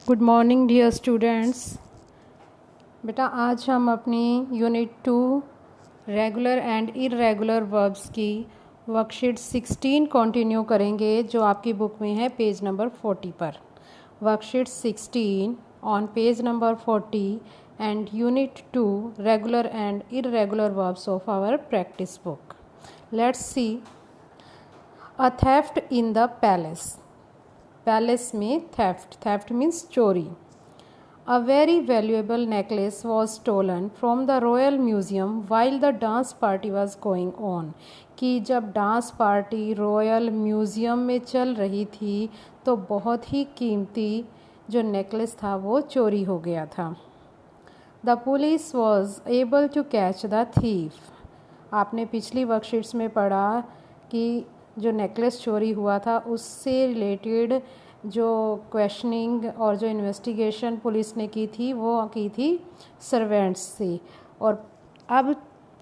Good morning dear students. बेटा आज हम अपनी unit 2 regular and irregular verbs की वर्कशीट 16 कंटिन्यू करेंगे, जो आपकी बुक में है पेज नंबर 40 पर। Worksheet 16 on page number 40 and unit 2 regular and irregular verbs of our practice book. Let's see. A theft in the palace. Palace में theft means चोरी। A very valuable necklace was stolen from the Royal Museum while the dance party was going on। कि जब dance party royal museum में चल रही थी तो बहुत ही कीमती जो नेकलेस था वो चोरी हो गया था। The police was able to catch the thief। आपने पिछली वर्कशीट्स में पढ़ा कि जो नेकलेस चोरी हुआ था उससे रिलेटेड जो क्वेश्चनिंग और जो इन्वेस्टिगेशन पुलिस ने की थी वो की थी सर्वेंट्स से, और अब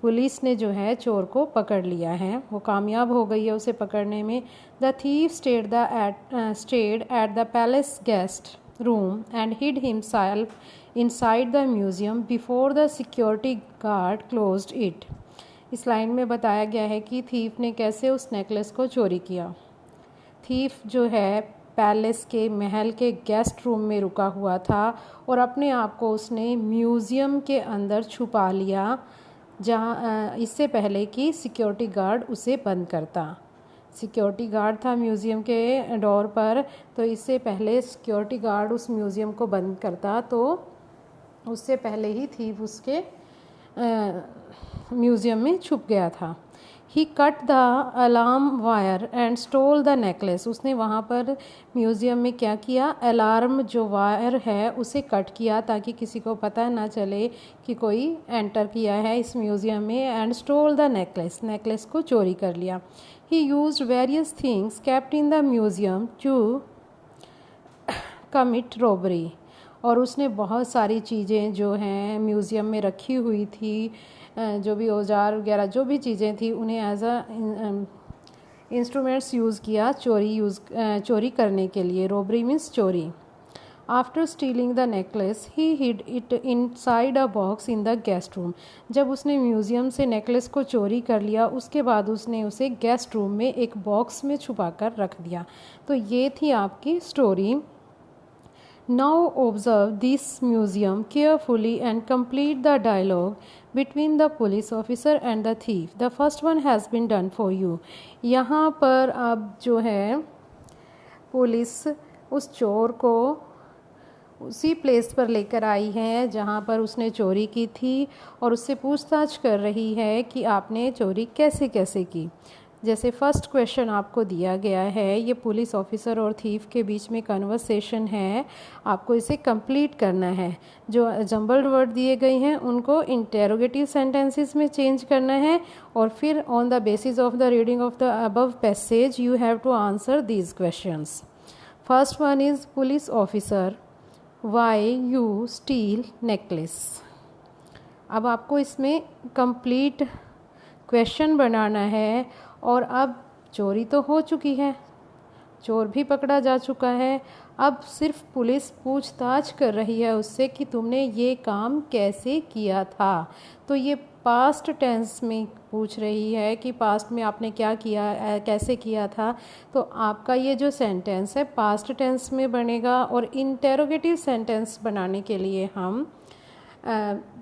पुलिस ने जो है चोर को पकड़ लिया है, वो कामयाब हो गई है उसे पकड़ने में। The thief stayed at the palace guest room and hid himself inside the museum before the security guard closed it. इस लाइन में बताया गया है कि थीफ ने कैसे उस नेकलेस को चोरी किया। थीफ जो है पैलेस के महल के गेस्ट रूम में रुका हुआ था और अपने आप को उसने म्यूज़ियम के अंदर छुपा लिया, जहाँ इससे पहले कि सिक्योरिटी गार्ड उसे बंद करता। सिक्योरिटी गार्ड था म्यूज़ियम के डोर पर, तो इससे पहले सिक्योरिटी गार्ड उस म्यूज़ियम को बंद करता तो उससे पहले ही थीफ उसके म्यूज़ियम में छुप गया था। He cut the alarm wire and stole the necklace. उसने वहाँ पर म्यूज़ियम में क्या किया, अलार्म जो वायर है उसे कट किया ताकि किसी को पता ना चले कि कोई एंटर किया है इस म्यूज़ियम में। And stole the necklace, necklace को चोरी कर लिया। He used various things kept in the museum to commit robbery. और उसने बहुत सारी चीज़ें जो हैं म्यूज़ियम में रखी हुई थी, जो भी औजार वगैरह जो भी चीज़ें थी उन्हें एज अ इंस्ट्रूमेंट्स यूज़ किया चोरी करने के लिए। रॉबरी मीन्स चोरी। After stealing the necklace he hide it inside a box in the guest room. जब उसने म्यूज़ियम से नेकलेस को चोरी कर लिया उसके बाद उसने उसे गेस्ट रूम में एक बॉक्स में छुपा कर रख दिया। तो ये थी आपकी story. Now observe this museum carefully and complete the dialogue between the police officer and the thief. The first one has been done for you. यहाँ पर अब जो है पुलिस उस चोर को उसी प्लेस पर लेकर आई है जहाँ पर उसने चोरी की थी और उससे पूछताछ कर रही है कि आपने चोरी कैसे कैसे की। जैसे फर्स्ट क्वेश्चन आपको दिया गया है, ये पुलिस ऑफिसर और थीफ के बीच में कन्वर्सेशन है, आपको इसे कंप्लीट करना है। जो जम्बल्ड वर्ड दिए गए हैं उनको इंटेरोगेटिव सेंटेंसेस में चेंज करना है और फिर on the basis of the reading of the above passage you have to answer these questions. First one is police officer, why you steal necklace. अब आपको इसमें कंप्लीट क्वेश्चन बनाना है और अब चोरी तो हो चुकी है, चोर भी पकड़ा जा चुका है, अब सिर्फ पुलिस पूछताछ कर रही है उससे कि तुमने ये काम कैसे किया था। तो ये पास्ट टेंस में पूछ रही है कि पास्ट में आपने क्या किया, कैसे किया था। तो आपका ये जो सेंटेंस है पास्ट टेंस में बनेगा और इंटेरोगेटिव सेंटेंस बनाने के लिए हम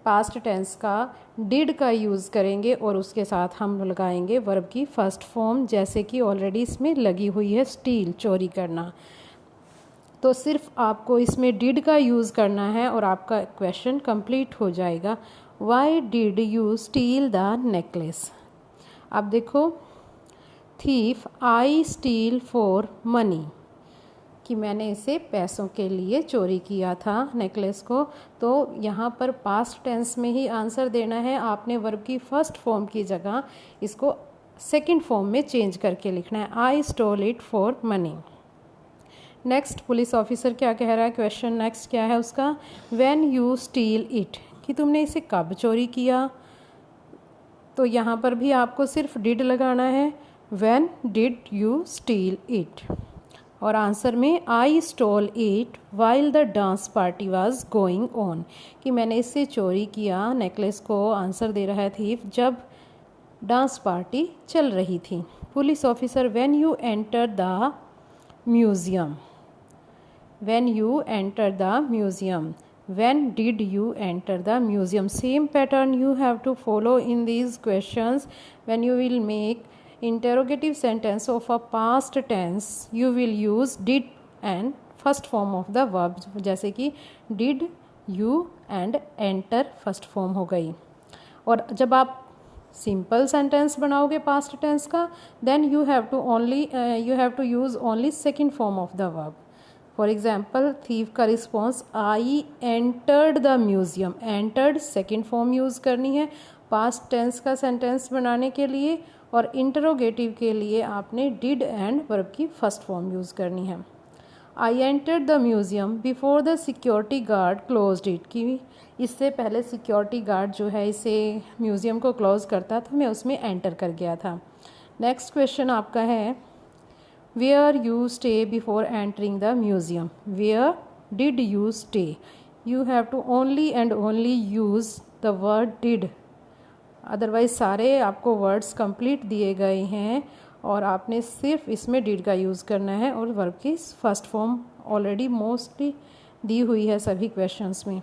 पास्ट टेंस का डिड का यूज़ करेंगे और उसके साथ हम लगाएंगे वर्ब की फर्स्ट फॉर्म, जैसे कि ऑलरेडी इसमें लगी हुई है स्टील, चोरी करना। तो सिर्फ आपको इसमें डिड का यूज़ करना है और आपका क्वेश्चन कंप्लीट हो जाएगा। Why did you steel the necklace. अब देखो, thief I steel for money, कि मैंने इसे पैसों के लिए चोरी किया था नेकलेस को। तो यहाँ पर पास्ट टेंस में ही आंसर देना है, आपने वर्ब की फर्स्ट फॉर्म की जगह इसको सेकंड फॉर्म में चेंज करके लिखना है, I stole it for money. Next police officer क्या कह रहा है, क्वेश्चन नेक्स्ट क्या है उसका, व्हेन यू स्टील इट, कि तुमने इसे कब चोरी किया। तो यहाँ पर भी आपको सिर्फ डिड लगाना है, when did you steal it. और आंसर में I stole it while the dance party was going on, कि मैंने इससे चोरी किया नेकलेस को, आंसर दे रहा है थीफ, जब डांस पार्टी चल रही थी। Police officer when you enter the museum, when you enter the museum, when did you enter the museum? Same pattern you have to follow in these questions. When you will make interrogative sentence of a past tense, you will use did and first form of the verb, जैसे कि did, you and enter first form हो गई। और जब आप simple sentence बनाओगे past tense का, then you have to use only second form of the verb. For example thief का response I entered the museum, entered second form use करनी है पास्ट टेंस का सेंटेंस बनाने के लिए, और इंटरोगेटिव के लिए आपने डिड एंड वर्ब की फर्स्ट फॉर्म यूज़ करनी है। आई entered the museum before the security guard closed it, कि इससे पहले सिक्योरिटी गार्ड जो है इसे म्यूज़ियम को क्लोज करता था, मैं उसमें एंटर कर गया था। नेक्स्ट क्वेश्चन आपका है where you stay before entering the museum, where did you stay? You have to only and only use the word did, otherwise सारे आपको वर्ड्स कंप्लीट दिए गए हैं और आपने सिर्फ इसमें डिड का यूज़ करना है, और वर्ब की फर्स्ट फॉर्म ऑलरेडी मोस्टली दी हुई है सभी क्वेश्चंस में,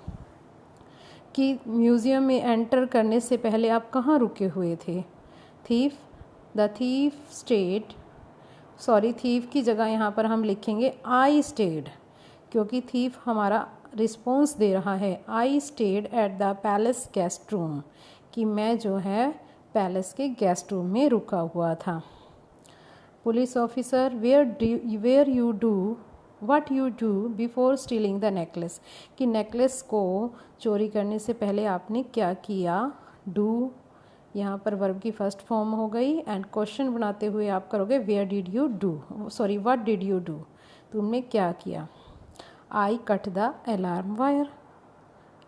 कि म्यूज़ियम में एंटर करने से पहले आप कहाँ रुके हुए थे। Thief, the thief stayed, sorry thief की जगह यहाँ पर हम लिखेंगे आई स्टेड, क्योंकि थीफ हमारा रिस्पॉन्स दे रहा है I stayed at the palace guest room, कि मैं जो है पैलेस के गेस्ट रूम में रुका हुआ था। Police officer where you do what you do before stealing the necklace, कि नेकलेस को चोरी करने से पहले आपने क्या किया। डू यहाँ पर वर्ब की फर्स्ट फॉर्म हो गई, एंड क्वेश्चन बनाते हुए आप करोगे where did you do, sorry what did you do, तुमने क्या किया। I cut the alarm wire,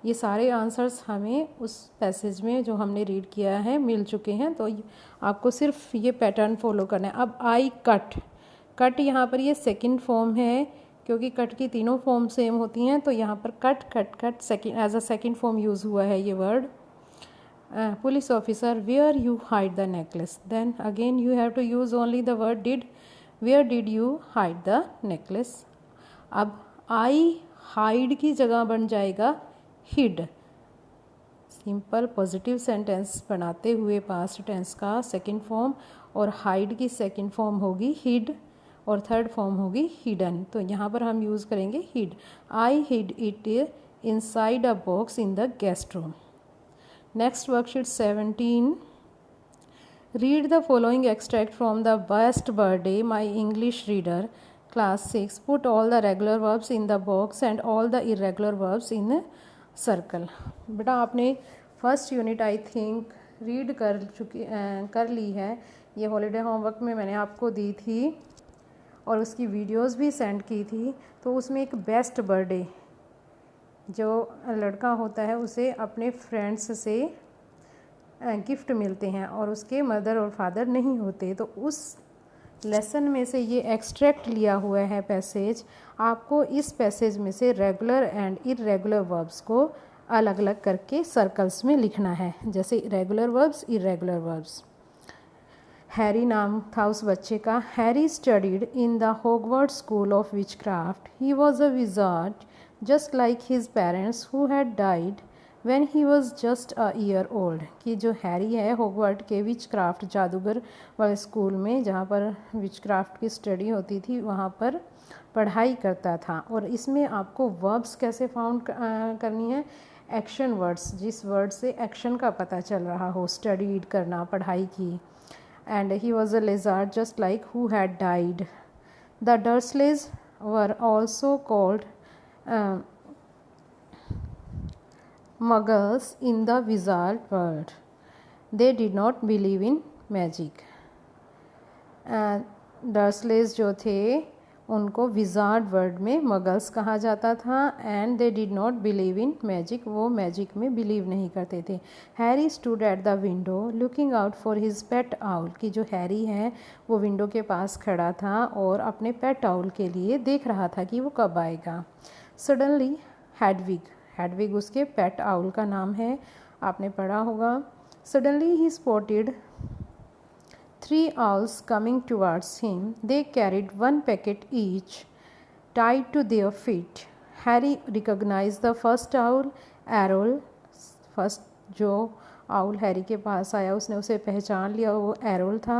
ये सारे आंसर्स हमें उस पैसेज में जो हमने रीड किया है मिल चुके हैं, तो आपको सिर्फ ये पैटर्न फॉलो करना है। अब आई कट, कट यहाँ पर ये सेकंड फॉर्म है, क्योंकि कट की तीनों फॉर्म सेम होती हैं, तो यहाँ पर cut cut cut second as a second form use हुआ है ये word. Police officer where you hide the necklace, then again you have to use only the word did, where did you hide the necklace. अब I hide की जगह बन जाएगा hide, simple positive sentence बनाते हुए पास्ट टेंस का second form, और hide की सेकंड फॉर्म होगी हिड और थर्ड फॉर्म होगी हिडन, तो यहाँ पर हम यूज़ करेंगे hid. I hid it inside a box in the guest room. Next worksheet 17, read the following extract from the best birthday my English reader class 6, put all the regular verbs in the box and all the irregular verbs in circle. बेटा आपने first unit I think read कर ली है, ये holiday homework में मैंने आपको दी थी और उसकी वीडियोस भी सेंड की थी। तो उसमें एक बेस्ट बर्थडे, जो लड़का होता है उसे अपने फ्रेंड्स से गिफ्ट मिलते हैं और उसके मदर और फादर नहीं होते, तो उस लेसन में से ये एक्सट्रैक्ट लिया हुआ है पैसेज। आपको इस पैसेज में से रेगुलर एंड इरेगुलर वर्ब्स को अलग अलग करके सर्कल्स में लिखना है, जैसे regular verbs, irregular verbs. Harry नाम था उस बच्चे का। Harry studied in the Hogwarts school of witchcraft, he was a wizard just like his parents who had died when he was just a year old, कि जो Harry है Hogwarts के witchcraft जादूगर वाले स्कूल में जहाँ पर विचक्राफ्ट की स्टडी होती थी वहाँ पर पढ़ाई करता था। और इसमें आपको वर्ब्स कैसे फाउंड करनी है, एक्शन वर्ड्स, जिस वर्ड से एक्शन का पता चल रहा हो, स्टडीड करना, पढ़ाई की। And he was a lizard just like who had died. The Dursleys were also called muggles in the wizard world. They did not believe in magic. डर्सलेज जो थे उनको विजार्ड वर्ड में मगल्स कहा जाता था and they did not believe in magic, वो magic में believe नहीं करते थे। Harry stood at the window looking out for his pet owl, कि जो हैरी है वो विंडो के पास खड़ा था और अपने पेट आउल के लिए देख रहा था कि वो कब आएगा। सडनली हेडविग, हेडविग उसके पेट आउल का नाम है, आपने पढ़ा होगा। Suddenly he spotted 3 owls coming towards him. They carried 1 packet each, tied to their feet. Harry recognized the first owl, Errol. First जो आउल हैरी के पास आया उसने उसे पहचान लिया, वो एरोल था।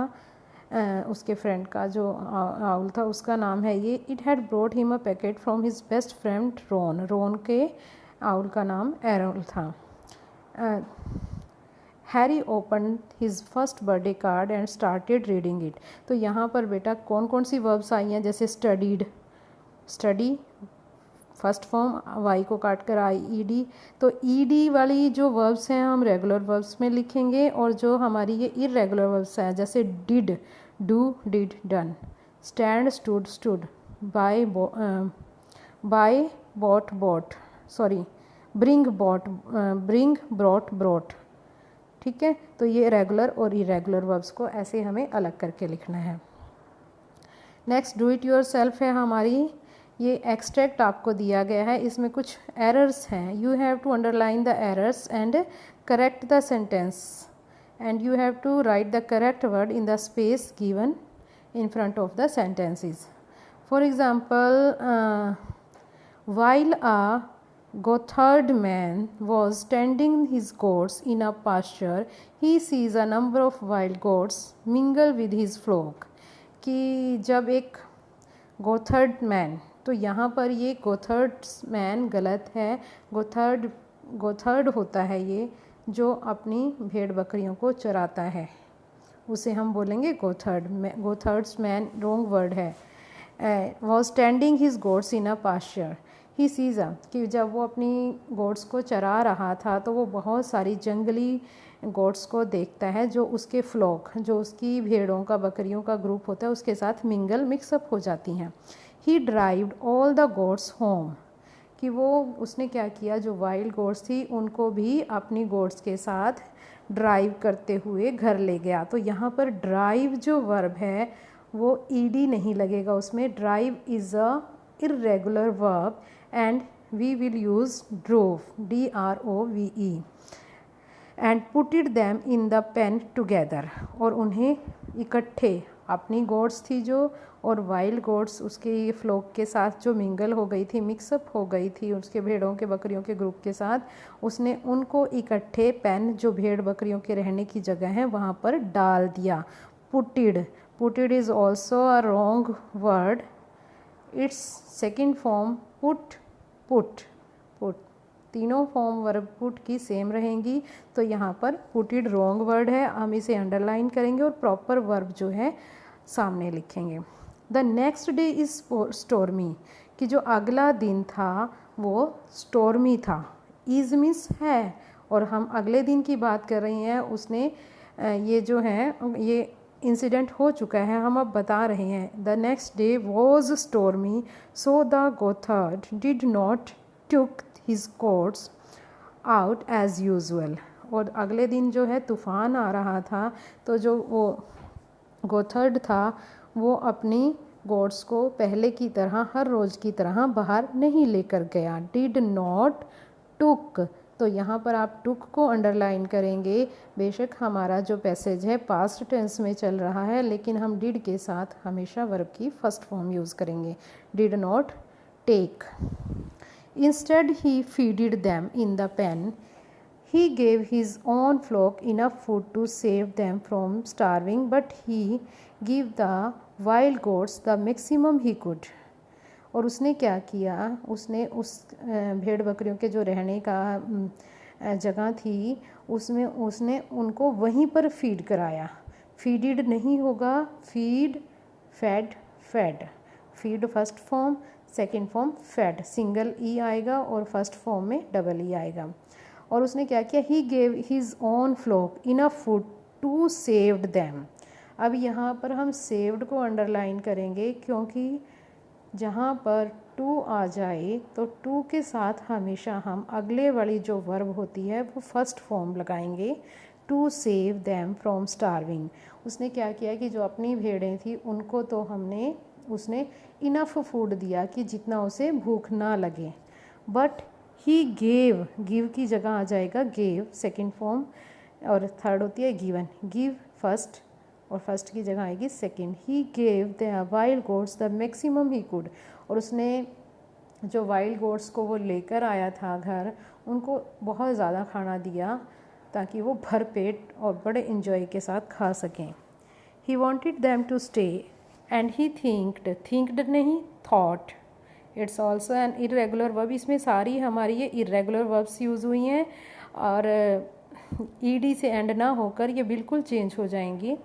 उसके फ्रेंड का जो आउल था उसका नाम है ये। It had brought him a packet from his best friend Ron, Ron के आउल का नाम एरोल था। Harry open his first birthday card and started reading it. तो यहाँ पर बेटा कौन कौन सी वर्ब्स आई हैं, जैसे studied, study first form, Y को काट कर आई ई डी, तो ई डी वाली जो वर्ब्स हैं हम रेगुलर वर्ब्स में लिखेंगे, और जो हमारी ये इरेगुलर वर्ब्स हैं जैसे did, do, did, done, stand, stood, stood, buy, bought, bought, sorry bring, bought, bring, brought, brought. ठीक है, तो ये रेगुलर और इरेगुलर वर्ब्स को ऐसे हमें अलग करके लिखना है। Next do it your self है हमारी, ये एक्सट्रैक्ट आपको दिया गया है, इसमें कुछ एरर्स हैं। You have to underline the errors and correct the sentence and you have to write the correct word in the space given in front of the sentences. For example, while a Gothard man was tending his goats in a pasture, he sees a number of wild goats mingle with his flock. कि जब एक गोथर्ड man, तो यहाँ पर ये गोथर्ड man गलत है, गोथर्ड होता है ये जो अपनी भेड़ बकरियों को चराता है, उसे हम बोलेंगे गोथर्ड। गोथर्ड्स मैन रॉन्ग वर्ड है। Was standing his goats in a pasture, he सीज़ा, कि जब वो अपनी गोट्स को चरा रहा था तो वो बहुत सारी जंगली गोट्स को देखता है जो उसके फ्लॉक, जो उसकी भेड़ों का, बकरियों का ग्रुप होता है, उसके साथ मिक्सअप हो जाती हैं। He drived all the goats home, कि वो उसने क्या किया, जो वाइल्ड गोट्स थी उनको भी अपनी गोट्स के साथ ड्राइव करते हुए घर ले गया। तो यहाँ पर ड्राइव जो वर्ब है वो ईडी नहीं लगेगा उसमें, drive is a irregular verb and we will use drove, DROVE, and puted them in the pen together, और उन्हें इकट्ठे, अपनी गोट्स थी जो और वाइल्ड गोट्स उसके फ्लॉक के साथ जो मिंगल हो गई थी, मिक्सअप हो गई थी उसके भेड़ों के बकरियों के ग्रुप के साथ, उसने उनको इकट्ठे पेन, जो भेड़ बकरियों के रहने की जगह है वहाँ पर डाल दिया। Putted, putted is also a wrong word, it's second form put, put, put, तीनों फॉर्म वर्ब पुट की सेम रहेंगी, तो यहाँ पर पुटेड रॉन्ग वर्ड है, हम इसे अंडरलाइन करेंगे और प्रॉपर वर्ब जो है सामने लिखेंगे। The next day is stormy, कि जो अगला दिन था वो स्टॉर्मी था, इज़ मीन्स है, और हम अगले दिन की बात कर रही हैं, उसने ये जो है ये इंसिडेंट हो चुका है, हम अब बता रहे हैं। The next day was stormy so the goatherd did not took his goats out as usual, और अगले दिन जो है तूफ़ान आ रहा था, तो जो वो गोथर्ड था वो अपनी गोट्स को पहले की तरह, हर रोज़ की तरह बाहर नहीं लेकर गया। डिड नॉट टुक, तो यहाँ पर आप टुक को अंडरलाइन करेंगे। बेशक हमारा जो पैसेज है पास्ट टेंस में चल रहा है, लेकिन हम डिड के साथ हमेशा वर्ब की फर्स्ट फॉर्म यूज़ करेंगे। Did not take, instead he feeded them in the pen, he gave his own flock enough food to save them from starving, but he gave the wild goats the maximum he could. और उसने क्या किया, उसने उस भेड़ बकरियों के जो रहने का जगह थी उसमें उसने उनको वहीं पर फीड कराया। फीडिड नहीं होगा, feed, fed, fed, feed first form, second form fed, single E आएगा और फर्स्ट फॉर्म में डबल ई आएगा। और उसने क्या किया, he gave his own flock enough food to saved them. अब यहाँ पर हम सेव्ड को अंडरलाइन करेंगे, क्योंकि जहाँ पर टू आ जाए तो टू के साथ हमेशा हम अगले वाली जो वर्ब होती है वो फर्स्ट फॉर्म लगाएंगे, to save them from starving. उसने क्या किया कि जो अपनी भेड़ें थी उनको तो उसने इनफ फूड दिया कि जितना उसे भूख ना लगे, बट ही गिव की जगह आ जाएगा गेव सेकेंड फॉर्म, और थर्ड होती है गिवन, गिव फर्स्ट और फर्स्ट की जगह आएगी second. He gave the wild goats the maximum he could, और उसने जो वाइल्ड गोट्स को वो लेकर आया था घर, उनको बहुत ज़्यादा खाना दिया ताकि वो भर पेट और बड़े इन्जॉय के साथ खा सकें। He wanted them to stay and he thinked नहीं thought. It's also an irregular verb. इसमें सारी हमारी ये इरेगुलर वर्ब्स यूज़ हुई हैं और ईडी से एंड ना होकर ये बिल्कुल चेंज हो जाएंगी।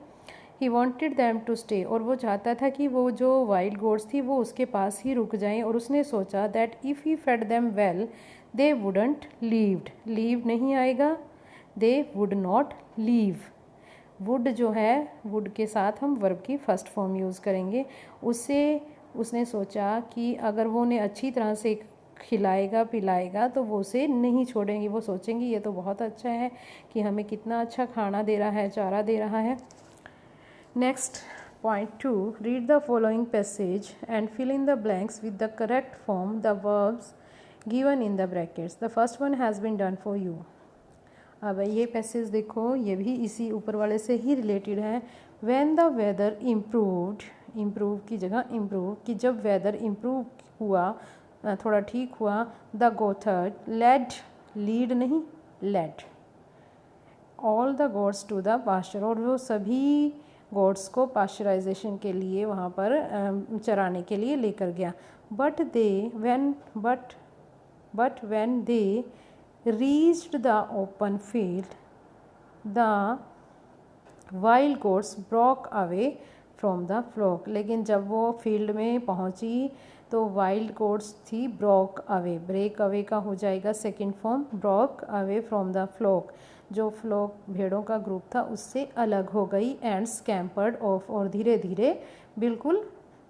He wanted them to stay, और वो चाहता था कि वो जो वाइल्ड गोट्स थी वो उसके पास ही रुक जाएं, और उसने सोचा that if he fed them well they wouldn't leave नहीं आएगा, they would not leave. Would जो है, वुड के साथ हम वर्ब की फर्स्ट फॉर्म यूज़ करेंगे। उसने सोचा कि अगर वो उन्हें अच्छी तरह से खिलाएगा पिलाएगा तो वो उसे नहीं छोड़ेंगी, वो सोचेंगी ये तो बहुत अच्छा है कि हमें कितना अच्छा खाना दे रहा है, चारा दे रहा है। Next point 2, read the following passage and fill in the blanks with the correct form the verbs given in the brackets. The first one has been done for you. अब ये पैसेज देखो, ये भी इसी ऊपर वाले से ही रिलेटेड है। When the weather improved, improve की जगह इम्प्रूव, कि जब वेदर इम्प्रूव हुआ, थोड़ा ठीक हुआ, द गोथर्ड लीड नहीं led all the goats to the pasture, और वो सभी गोट्स को पास्चराइजेशन के लिए वहाँ पर चराने के लिए लेकर गया। But when they reached the open field the wild goats broke away from the flock, लेकिन जब वो फील्ड में पहुंची तो वाइल्ड गोट्स थी ब्रोक अवे, ब्रेक अवे का हो जाएगा second form, broke away from the flock, जो फ्लॉक भेड़ों का ग्रुप था उससे अलग हो गई, एंड स्कैम्पर्ड ऑफ, और धीरे धीरे बिल्कुल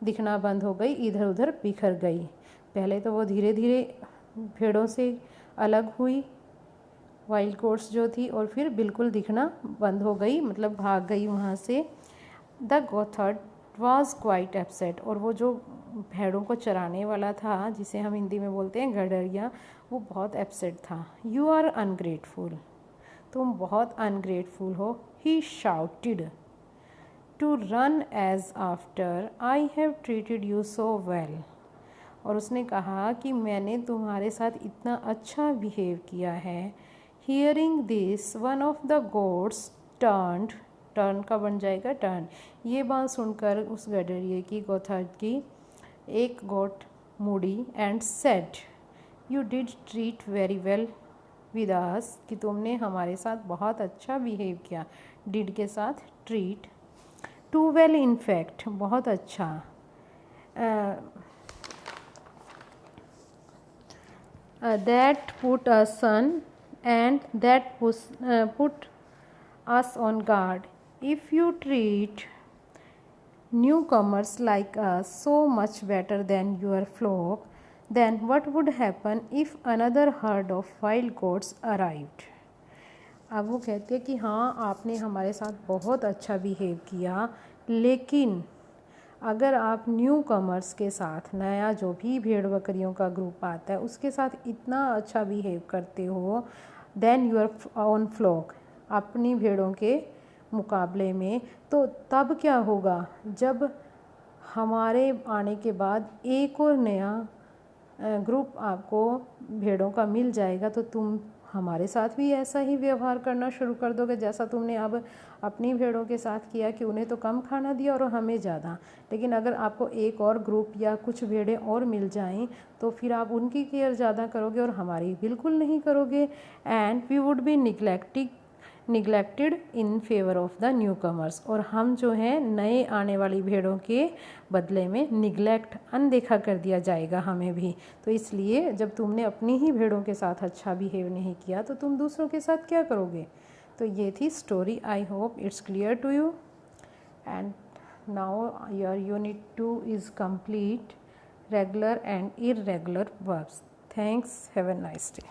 दिखना बंद हो गई, इधर उधर बिखर गई। पहले तो वो धीरे धीरे भेड़ों से अलग हुई वाइल्ड गोट्स जो थी, और फिर बिल्कुल दिखना बंद हो गई, मतलब भाग गई वहाँ से। द गोथर्ड वॉज क्वाइट अपसेट, और वो जो भेड़ों को चराने वाला था, जिसे हम हिंदी में बोलते हैं गडरिया, वो बहुत अपसेट था। यू आर अनग्रेटफुल, तुम बहुत अनग्रेटफुल हो। He shouted to run as after I have treated you so well, और उसने कहा कि मैंने तुम्हारे साथ इतना अच्छा बिहेव किया है। Hearing this one of the goats turn का बन जाएगा टर्न, ये बात सुनकर उस गडरिये की गोथर्ड की एक गोट मुड़ी, and said you did treat very well with us, कि तुमने हमारे साथ बहुत अच्छा बिहेव किया, डिड के साथ treat, too well in fact बहुत अच्छा, that put us on and that put us on guard. If you treat newcomers like us so much better than your flock, then what would happen if another herd of wild goats arrived? अब वो कहते हैं कि हाँ आपने हमारे साथ बहुत अच्छा बिहेव किया, लेकिन अगर आप न्यू कमर्स के साथ, नया जो भी भेड़ बकरियों का ग्रुप आता है उसके साथ इतना अच्छा बिहेव करते हो देन यूर ओन फ्लॉक, अपनी भेड़ों के मुकाबले में, तो तब क्या होगा, जब हमारे आने के बाद एक और नया ग्रुप आपको भेड़ों का मिल जाएगा तो तुम हमारे साथ भी ऐसा ही व्यवहार करना शुरू कर दोगे जैसा तुमने अब अपनी भेड़ों के साथ किया कि उन्हें तो कम खाना दिया और हमें ज़्यादा। लेकिन अगर आपको एक और ग्रुप या कुछ भेड़ें और मिल जाएं तो फिर आप उनकी केयर ज़्यादा करोगे और हमारी बिल्कुल नहीं करोगे, and we would be neglected in favour of the newcomers, और हम जो हैं नए आने वाली भेड़ों के बदले में निगलेक्ट, अनदेखा कर दिया जाएगा हमें भी। तो इसलिए जब तुमने अपनी ही भेड़ों के साथ अच्छा बिहेव नहीं किया तो तुम दूसरों के साथ क्या करोगे। तो ये थी story. I hope it's clear to you, and now your unit 2 is complete, regular and irregular verbs. Thanks. Have a nice day.